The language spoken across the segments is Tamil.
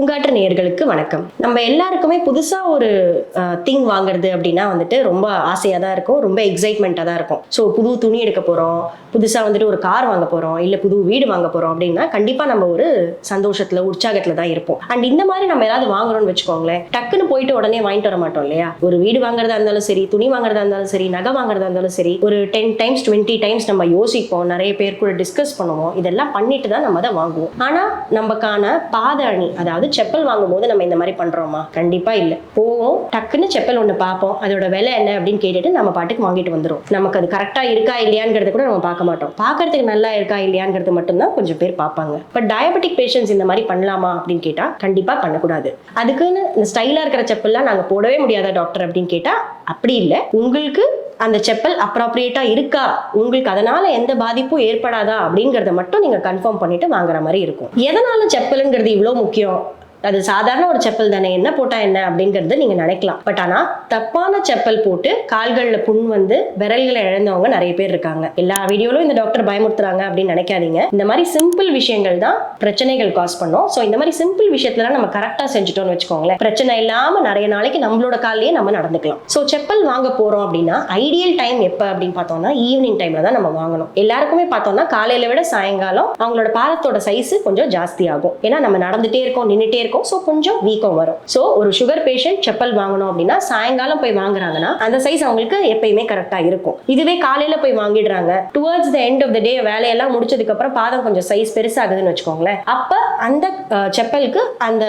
பூங்காற்று நேயர்களுக்கு வணக்கம். நம்ம எல்லாருக்குமே புதுசா ஒரு திங் வாங்குறது அப்படின்னா வந்துட்டு ரொம்ப ஆசையா தான் இருக்கும், ரொம்ப எக்ஸைட்மெண்ட்டாக தான் இருக்கும். ஸோ புது துணி எடுக்க போறோம், புதுசா வந்துட்டு ஒரு கார் வாங்க போறோம், இல்ல புது வீடு வாங்க போறோம் அப்படின்னா கண்டிப்பா நம்ம ஒரு சந்தோஷத்துல உற்சாகத்துல தான் இருப்போம். அண்ட் இந்த மாதிரி நம்ம ஏதாவது வாங்குறோம்னு வச்சுக்கோங்களேன், டக்குன்னு போயிட்டு உடனே வாங்கிட்டு வர மாட்டோம் இல்லையா? ஒரு வீடு வாங்குறதா இருந்தாலும் சரி, துணி வாங்குறதா இருந்தாலும் சரி, நகை வாங்குறதா இருந்தாலும் சரி, ஒரு 10 டைம்ஸ் 20 டைம்ஸ் நம்ம யோசிப்போம், நிறைய பேர் கூட டிஸ்கஸ் பண்ணுவோம். இதெல்லாம் பண்ணிட்டு தான் நம்ம அதை வாங்குவோம். ஆனா நமக்கான பாத அணி, அதாவது செப்பல் வாங்கும் போது நம்ம இந்த மாதிரி பண்றோமா? கண்டிப்பா இல்ல. போவோம், டக்குன்னு செப்பல் ஒண்ணு பார்ப்போம், அதோட விலை என்ன அப்படின்னு கேட்டுட்டு நம்ம பாட்டுக்கு வாங்கிட்டு வந்துரும். நமக்கு அது கரெக்டா இருக்கா இல்லையாங்கிறது கூட நம்ம பார்க்க மாட்டோம். பார்க்கறதுக்கு நல்லா இருக்கா இல்லையாங்கிறது மட்டும்தான் கொஞ்சம் பேர் பார்ப்பாங்க. பட் டயபெட்டிக் பேஷண்ட்ஸ் இந்த மாதிரி பண்ணலாமா அப்படின்னு கேட்டா கண்டிப்பா பண்ணக்கூடாது. அதுக்குன்னு இந்த ஸ்டைலா இருக்கிற செப்பல்லாம் நாங்க போடவே முடியாதா டாக்டர் அப்படின்னு கேட்டா அப்படி இல்லை. உங்களுக்கு அந்த செப்பல் அப்ராப்ரியேட்டா இருக்கா, உங்களுக்கு அதனால எந்த பாதிப்பும் ஏற்படாதா அப்படிங்கறத மட்டும் நீங்க கன்ஃபார்ம் பண்ணிட்டு வாங்குற மாதிரி இருக்கும். எதனால செப்பல்ங்கிறது இவ்வளவு முக்கியம்? அது சாதாரண ஒரு செப்பல் தானே, என்ன போட்டா என்ன அப்படிங்கறது நீங்க நினைக்கலாம். பட் ஆனா தப்பான செப்பல் போட்டு கால்கள்ல புண் வந்து விரல்களை இழந்தவங்க நிறைய பேர் இருக்காங்க. எல்லா வீடியோலும் இந்த டாக்டர் பயமுறுத்துறாங்க அப்படின்னு நினைக்காதீங்க. இந்த மாதிரி சிம்பிள் விஷயங்கள் தான் பிரச்சனைகள் காஸ் பண்ணும். ஸோ இந்த மாதிரி சிம்பிள் விஷயத்துல நம்ம கரெக்டா செஞ்சுட்டோம்னு வச்சுக்கோங்களேன், பிரச்சனை இல்லாம நிறைய நாளைக்கு நம்மளோட காலையே நம்ம நடந்துக்கலாம். ஸோ செப்பல் வாங்க போறோம் அப்படின்னா ஐடியல் டைம் எப்ப அப்படின்னு பார்த்தோம்னா ஈவினிங் டைம்ல தான் நம்ம வாங்கணும். எல்லாருக்குமே பார்த்தோம்னா காலையில விட சாயங்காலம் அவங்களோட பாதத்தோட சைஸ் கொஞ்சம் ஜாஸ்தி ஆகும். ஏன்னா நம்ம நடந்துட்டே இருக்கோம், நின்றுட்டே இருக்கோம், சோ கொஞ்சம் வீக்கம் வரும். சோ ஒரு சுகர் பேஷண்ட் செப்பல் வாங்கணும் அப்படின்னா சாயங்காலம் போய் வாங்குறாங்கன்னா அந்த சைஸ் அவங்களுக்கு எப்பயுமே கரெக்டா இருக்கும். இதுவே காலையில போய் வாங்கிடுறாங்க, towards the end of the day வேலையெல்லாம் முடிச்சதுக்கு அப்புறம் பாதம் கொஞ்சம் சைஸ் பெருசாகுதுன்னு வச்சுக்கோங்களேன், அப்ப அந்த செப்பலுக்கு அந்த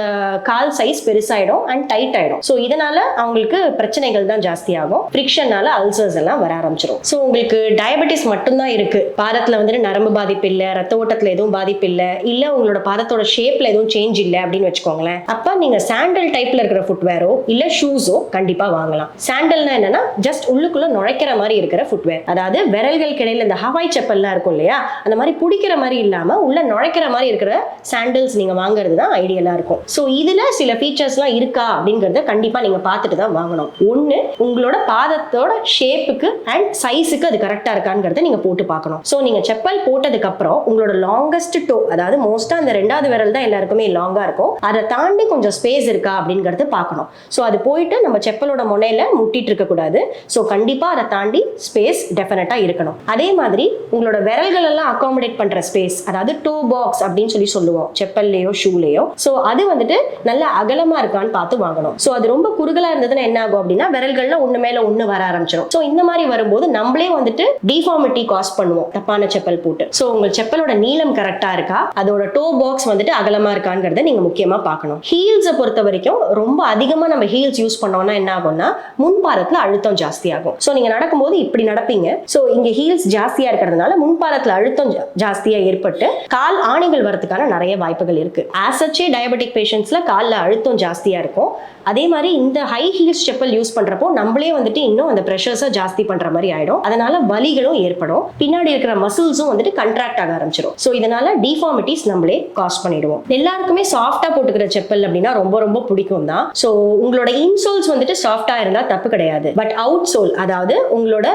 கால் சைஸ் பெருசாயிடும் அண்ட் டைட் ஆயிடும். சோ இதனால அவங்களுக்கு பிரச்சனைகள் தான் ஜாஸ்தி ஆகும். ஃப்ரிக்ஷனால அல்சர்ஸ் எல்லாம் வர ஆரம்பிச்சிடும். சோ உங்களுக்கு டயபெட்டிஸ் மட்டும்தான் இருக்கு, பாதத்துல வந்துட்டு நரம்பு பாதிப்பு இல்ல, ரத்த ஓட்டத்துல எதுவும் பாதிப்பு இல்ல உங்களோட பாதத்தோட ஷேப்ல எதுவும் சேஞ்ச் இல்ல அப்படின்னு வச்சுக்கோங்க. அப்ப நீங்க சாண்டல் டைப்ல இருக்கிற ஃபுட்வேரோ இல்ல ஷூஸோ கண்டிப்பா வாங்கலாம். சாண்டல்னா என்னன்னா ஜஸ்ட் உள்ளுக்குள்ள நுழைக்கிற மாதிரி இருக்கிற ஃபுட்வேர், அதாவது விரல்கள் கிடையில இந்த ஹவாய் செப்பல்லாம் இருக்கும் இல்லையா, அந்த மாதிரி பிடிக்கிற மாதிரி இல்லாம உள்ள நுழைக்கிற மாதிரி இருக்கிற சாண்டல்ஸ் நீங்க வாங்குறது தான் ஐடியலா இருக்கும். சோ இதுல சில ஃபீச்சர்ஸ்லாம் இருக்கா அப்படிங்கறத கண்டிப்பா நீங்க பார்த்துட்டு தான் வாங்கணும். ஒண்ணு, உங்களோட பாதத்தோட ஷேப்புக்கு அண்ட் சைஸுக்கு அது கரெக்டா இருக்காங்கிறத நீங்க போட்டு பார்க்கணும். சோ நீங்க செப்பல் போட்டதுக்கு அப்புறம் உங்களோட லாங்கஸ்ட் டோ, அதாவது மோஸ்டா அந்த ரெண்டாவது விரல் தான் எல்லாருக்குமே லாங்கா இருக்கும், அதை தாண்டி கொஞ்சம் ஸ்பேஸ் இருக்கா அப்படிங்கறத பார்க்கணும். ஸோ அது போயிட்டு நம்ம செப்பலோட முனையில முட்டிட்டு இருக்க கூடாது. ஸோ கண்டிப்பா அதை தாண்டி ஸ்பேஸ் டெஃபினட்டா இருக்கணும். அதே மாதிரி உங்களோட விரல்கள் எல்லாம் அகாமடேட் பண்ற ஸ்பேஸ், அதாவது டோ பாக்ஸ் அப்படின்னு சொல்லுவோம் செப்பல்லையோ ஷூலையோ, ஸோ அது வந்துட்டு நல்ல அகலமா இருக்கான்னு பார்த்து வாங்கணும். ஸோ அது ரொம்ப குறுகலா இருந்ததுன்னா என்ன ஆகும் அப்படின்னா விரல்கள்ல ஒண்ணு மேல ஒண்ணு வர ஆரம்பிச்சிடும். ஸோ இந்த மாதிரி வரும்போது நம்மளே வந்துட்டு டிஃபார்மிட்டி காஸ் பண்ணுவோம் தப்பான செப்பல் போட்டு. ஸோ உங்க செப்பலோட நீளம் கரெக்டா இருக்கா, அதோட டோ பாக்ஸ் வந்துட்டு அகலமா இருக்காங்கிறத நீங்க முக்கியமா பார்க்கணும். ஹீல்ஸை பொறுத்த வரைக்கும் ரொம்ப அதிகமா நம்ம ஹீல்ஸ் யூஸ் பண்ணோம்னா என்ன ஆகும்னா முன்பாதத்துல அழுத்தம் ஜாஸ்தி ஆகும். சோ நீங்க நடக்கும்போது இப்படி நடப்பீங்க, சோ இங்க ஹீல்ஸ் ஜாஸ்தியா இருக்கிறதுனால முன்பாதத்துல அழுத்தம் ஜாஸ்தியா ஏற்பட்டு கால் ஆணிகள் வரதுக்கான நிறைய வாய்ப்புகள் இருக்கு. ஆசச்சே டயபெட்டிக் பேஷண்ட்ஸ்ல கால்ல அழுத்தம் ஜாஸ்தியா இருக்கும். அதே மாதிரி இந்த ஹை ஹீல்ஸ் செப்பல் யூஸ் பண்றப்போ நம்மளே வந்துட்டு இன்னும் அந்த பிரஷர்ஸை ஜாஸ்தி பண்ற மாதிரி ஆயிடும். அதனால வலிகளும் ஏற்படும், பின்னாடி இருக்கிற மசில்ஸும் வந்துட்டு கண்ட்ராக்ட் ஆக ஆரம்பிச்சிடும். சோ இதனால டிஃபார்மிட்டிஸ் நம்மளே காஸ் பண்ணிடுவோம். எல்லாருக்குமே சாஃப்டா போட்டுக்கிற செப்பல் அப்படின்னா ரொம்ப ரொம்ப பிடிக்கும் தான். சோ உங்களோட இன்சோல்ஸ் வந்துட்டு சாஃப்டா இருந்தா தப்பு கிடையாது. பட் அவுட் சோல், அதாவது உங்களோட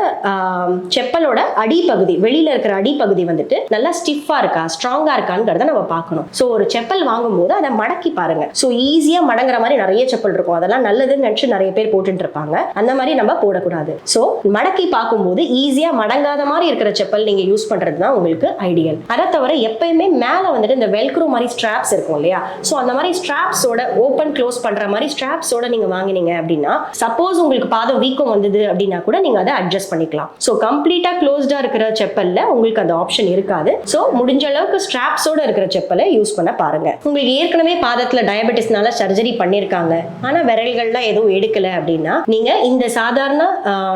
செப்பலோட அடிப்பகுதி, வெளியில இருக்கிற அடிப்பகுதி வந்துட்டு நல்லா ஸ்டிஃபா இருக்கா, ஸ்ட்ராங்கா இருக்காங்கிறத நம்ம பார்க்கணும். சோ ஒரு செப்பல் வாங்கும் போது அதை மடக்கி பாருங்க. சோ ஈஸியா மடங்குற மாதிரி நிறைய செப்பல் இருக்கும், அதெல்லாம் நல்லதுன்னு நினைச்சு நிறைய பேர் போட்டுட்டு இருப்பாங்க. அந்த மாதிரி நம்ம போடக்கூடாது. சோ மடக்கி பார்க்கும்போது ஈஸியா மடங்காத மாதிரி இருக்கிற செப்பல் நீங்க யூஸ் பண்றது தான் உங்களுக்கு ஐடியல். அதை தவிர எப்பயுமே மேல வந்துட்டு இந்த வெல்க்ரோ மாதிரி ஸ்ட்ராப்ஸ் இருக்கும் இல்லையா, சோ அந்த மாதிரி ஸ்ட்ராப்ஸோட ஓபன் க்ளோஸ் பண்ற மாதிரி ஸ்ட்ராப்ஸோட நீங்க வாங்கினீங்க அப்படின்னா சப்போஸ் உங்களுக்கு பாதம் வீக்கம் வந்தது அப்படின்னா கூட நீங்க அதை அட்ஜஸ்ட் பண்ணிக்கலாம். சோ கம்ப்ளீட்டா க்ளோஸ்டா இருக்கிற செப்பல்ல உங்களுக்கு அந்த ஆப்ஷன் இருக்காது. சோ முடிஞ்ச அளவுக்கு ஸ்ட்ராப்ஸோட இருக்கிற செப்பலை யூஸ் பண்ண பாருங்க. உங்களுக்கு ஏற்கனவே பாதத்துல டயபெட்டிஸ்னால சர்ஜரி பண்ணிருக்காங்க, ஆனா விரல்கள்லாம் எதுவும் எடுக்கல அப்படின்னா நீங்க இந்த சாதாரண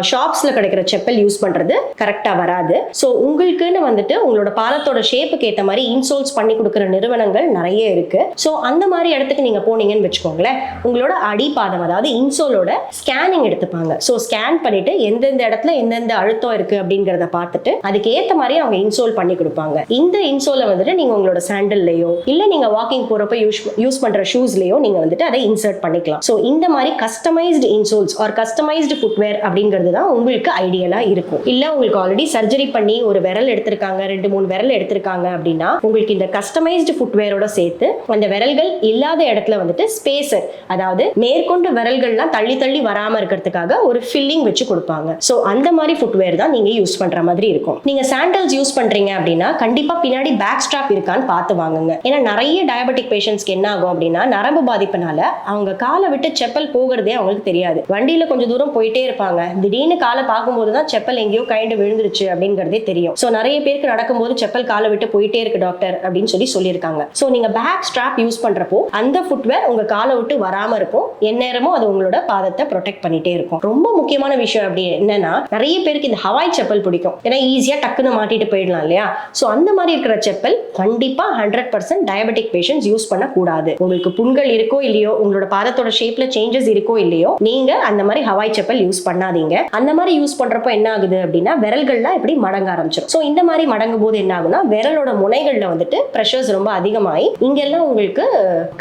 ஷாப்ஸ்ல கிடைக்கிற செப்பல் யூஸ் பண்றது கரெக்டா வராது. சோ உங்களுக்குன்னு வந்துட்டு உங்களோட பாதத்தோட ஷேப்புக்கு ஏத்த மாதிரி இன்சோல்ஸ் பண்ணி கொடுக்கிற நிறுவனங்கள் நிறைய இருக்கு. சோ அந்த மாதிரி இடத்துக்கு நீங்க போனீங்கன்னு வச்சுக்கோங்களேன், உங்களோட அடிப்பாதம் அதாவது இன்சோலோட ஸ்கேனிங் எடுத்துப்பாங்க. சோ ஸ்கேன் பண்ணிட்டு எந்தெந்த இடத்துல எந்தெந்த அழுத்தம் இருக்கு அப்படிங்கறத பார்த்துட்டு அதுக்கு ஏத்த மாதிரி அவங்க இன்சோல் பண்ணி கொடுப்பாங்க. இந்த இன்சோலை வந்துட்டு நீங்க உங்களோட சாண்டல்லையோ இல்ல நீங்க வாக்கிங் போறப்ப யூஸ் பண்ற ஷூஸ்லயோ நீங்க வந்துட்டு அதை இன்சர்ட் பண்ணிக்கலாம். சோ இந்த மாதிரி கஸ்டமைஸ்டு இன்சோல்ஸ் ஆர் கஸ்டமைஸ்டு ஃபுட்வேர் அப்படிங்கிறது தான் உங்களுக்கு ஐடியலா இருக்கும். இல்ல உங்களுக்கு ஆல்ரெடி சர்ஜரி பண்ணி ஒரு விரல் எடுத்திருக்காங்க, 2-3 விரல் எடுத்திருக்காங்க அப்படின்னா உங்களுக்கு இந்த கஸ்டமைஸ்டு ஃபுட்வேரோட சேர்த்து அந்த விரல்கள் இல்லாத இடத்துல வந்துட்டு ஸ்பேசர், அதாவது மேற்கொண்டு விரல்கள்லாம் தள்ளி தள்ளி வராம இருக்கிறதுக்காக ஒரு ஃபில்லிங் வச்சு கொடுப்பாங்க. ஸோ அந்த மாதிரி ஃபுட்வேர் தான் நீங்க யூஸ் பண்ற மாதிரி இருக்கும். நீங்க சாண்டல்ஸ் யூஸ் பண்றீங்க அப்படின்னா கண்டிப்பா பின்னாடி பேக் ஸ்ட்ராப் இருக்கான்னு பார்த்து வாங்குங்க. ஏன்னா நிறைய டயபெட்டிக் பேஷண்ட்ஸ்க்கு என்ன ஆகும் அப்படின்னா நரம்பு பாதிப்புனால அவங்க காலை விட்டு செப்பல் போகிறதே அவங்களுக்கு தெரியாது. வண்டியில கொஞ்சம் தூரம் போயிட்டே இருப்பாங்க, திடீர்னு காலை பார்க்கும்போது தான் செப்பல் எங்கேயோ கைண்டு விழுந்துருச்சு அப்படிங்கிறதே தெரியும். ஸோ நிறைய பேருக்கு நடக்கும்போது செப்பல் காலை விட்டு போயிட்டே இருக்கு டாக்டர் அப்படின்னு சொல்லியிருக்காங்க. ஸோ நீங்க பேக் ஸ்ட்ராப் யூஸ் பண்றப்போ அந்த ஃபுட்வேர் உங்க காலை விட்டு வராம இருக்கும், எந்நேரமும் அது உங்களோட பாதத்தை ப்ரொடெக்ட் பண்ணிட்டே இருக்கும். ரொம்ப முக்கியமான விஷயம் அப்படி என்னன்னா நிறைய பேருக்கு இந்த ஹவாய் செப்பல் பிடிக்கும், ஏன்னா ஈஸியா டக்குன்னு மாட்டிட்டு போயிடலாம் இல்லையா. ஸோ அந்த மாதிரி இருக்கிற செப்பல் கண்டிப்பா 100% டயபெட்டிக் பேஷண்ட்ஸ் யூஸ் பண்ண கூடாது. உங்களுக்கு புண்கள் இருக்கோ இல்லையோ, உங்களோட பாதத்தோட ஷேப்ல சேஞ்சஸ் இருக்கோ இல்லையோ, நீங்க அந்த மாதிரி ஹவாய் செப்பல் யூஸ் பண்ணாதீங்க. அந்த மாதிரி யூஸ் பண்றப்போ என்ன ஆகுது அப்படின்னா விரல்கள்லாம் இப்படி மடங்க ஆரம்பிச்சிடும். ஸோ இந்த மாதிரி மடங்கும் போது என்ன ஆகுனா விரலோட முனைகள்ல வந்துட்டு பிரஷர்ஸ் ரொம்ப அதிகமாகி இங்கெல்லாம் உங்களுக்கு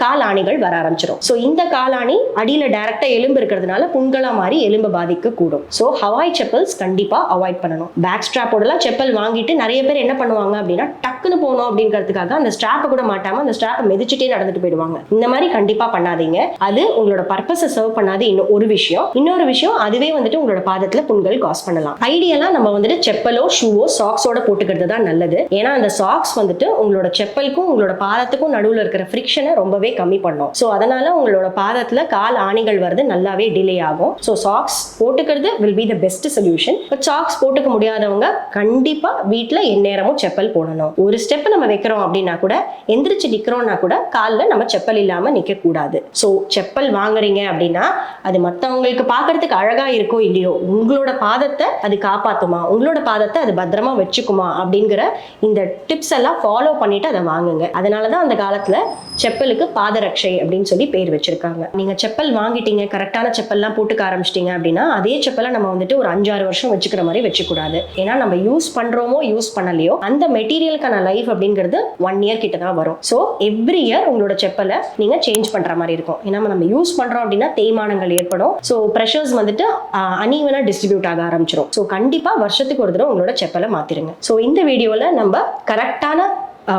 காலாணிகள் வர ஆரம்பிச்சிடும். ஸோ இந்த காலாணி அடியில டைரக்டா எலும்பு இருக்கிறதுனால புண்களா மாறி எலும்பு பாதிக்க கூடும். ஸோ ஹவாய் செப்பல்ஸ் கண்டிப்பா அவாய்ட் பண்ணணும். பேக் ஸ்ட்ராப்போடலாம் செப்பல் வாங்கிட்டு நிறைய பேர் என்ன பண்ணுவாங்க அப்படின்னா டக்குன்னு போகணும் அப்படிங்கிறதுக்காக அந்த ஸ்ட்ராப்பை கூட மாட்டாம அந்த ஸ்ட்ராப்பை மிதிச்சுட்டே நடந்துட்டு போயிடுவாங்க. இந்த மாதிரி கண்டிப்பா பண்ணாதீங்க, அது உங்களோட பர்பஸை சர்வ் பண்ணாது. இன்னொரு விஷயம் அதுவே வந்துட்டு உங்களோட பாதத்துல புண்கள் காஸ் பண்ணலாம். ஐடியலா நம்ம வந்துட்டு செப்பலோ ஷூவோ சாக்ஸோட போட்டுக்கிறது தான் நல்லது. ஏன்னா அந்த சாக்ஸ் வந்துட்டு உங்களோட செப்பலுக்கும் உங்களோட பாதத்துக்கும் நடுவில் இருக்கிற ஃப்ரிக்ஷனை ரொம்பவே கம்மி பண்ணும். ஸோ அதனால உங்களோட பாதத்துல கால் ஆணிகள் வருது நல்லாவே டிலே ஆகும். ஸோ சாக்ஸ் போட்டுக்கிறது will be the best solution. But socks போட்டுக்க முடியாதவங்க கண்டிப்பா வீட்டில் எந்நேரமும் செப்பல் போடணும். ஒரு ஸ்டெப் நம்ம வைக்கிறோம் அப்படின்னா கூட எந்திரிச்சு நிக்கிறோம்னா கூட காலில் நம்ம செப்பல் இல்லாம நிக்க கூடாது. ஸோ செப்பல் வாங்குறீங்க அப்படின்னா அது மற்றவங்களுக்கு பார்க்கறதுக்கு அழகா இருக்கோ இல்லையோ, உங்களோட பாதத்தை அது காப்பாத்துமா, உங்களோட பாதத்தை அது பத்திரமா வச்சுக்குமா அப்படிங்கிற இந்த டிப்ஸ் எல்லாம் ஃபாலோ பண்ணிட்டு அதை வாங்குங்க. அதனாலதான் அந்த காலத்துல செப்பலுக்கு பாதரட்சை அப்படின்னு சொல்லி பேர் வச்சிருக்காங்க. நீங்க செப்பல் வாங்கிட்டீங்க, கரெக்டான செப்பல்லாம் போட்டுக்க ஆரம்பிச்சிட்டீங்க அப்படின்னா அதே செப்பலை நம்ம வந்துட்டு ஒரு 5-6 வருஷம் வச்சுக்கிற மாதிரி வச்சுக்கூடாது. ஏன்னா நம்ம யூஸ் பண்றோமோ யூஸ் பண்ணலையோ அந்த மெட்டீரியலுக்கான லைஃப் அப்படிங்கிறது 1 இயர் கிட்ட தான் வரும். ஸோ எவ்ரி இயர் உங்களோட செப்பலை நீங்க சேஞ்ச் பண்ற மாதிரி இருக்கும். ஏன்னா நம்ம யூஸ் பண்றோம் அப்படின்னா தேய்மானங்கள் ஏற்படும். ஸோ ப்ரெஷர்ஸ் வந்துட்டு அனீவனா டிஸ்ட்ரிபியூட் ஆக ஆரம்பிச்சிடும். ஸோ கண்டிப்பா வருஷத்துக்கு ஒரு தடவை உங்களோட செப்பலை மாத்திருங்க. ஸோ இந்த வீடியோல நம்ம கரெக்டான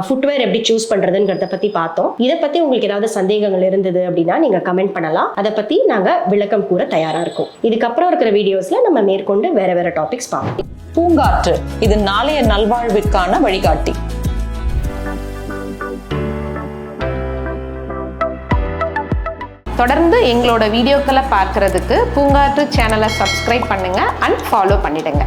ஃபுட்வேர் எப்படி சூஸ் பண்றதுங்கிறத பத்தி பார்த்தோம். இதை பத்தி உங்களுக்கு ஏதாவது சந்தேகங்கள் இருந்தது அப்படின்னா நீங்க கமெண்ட் பண்ணலாம். அதை பத்தி நாங்க விளக்கம் கூற தயாரா இருக்கோம். இதுக்கப்புறம் இருக்கிற வீடியோஸ்ல நம்ம மேற்கொண்டு வேற டாபிக்ஸ் பார்ப்போம். பூங்காற்று இது நாளைய நல்வாழ்விற்கான வழிகாட்டி. தொடர்ந்து எங்களோட வீடியோக்களை பார்க்கறதுக்கு பூங்காற்று சேனலை சப்ஸ்கிரைப் பண்ணுங்க அண்ட் ஃபாலோ பண்ணிடுங்க.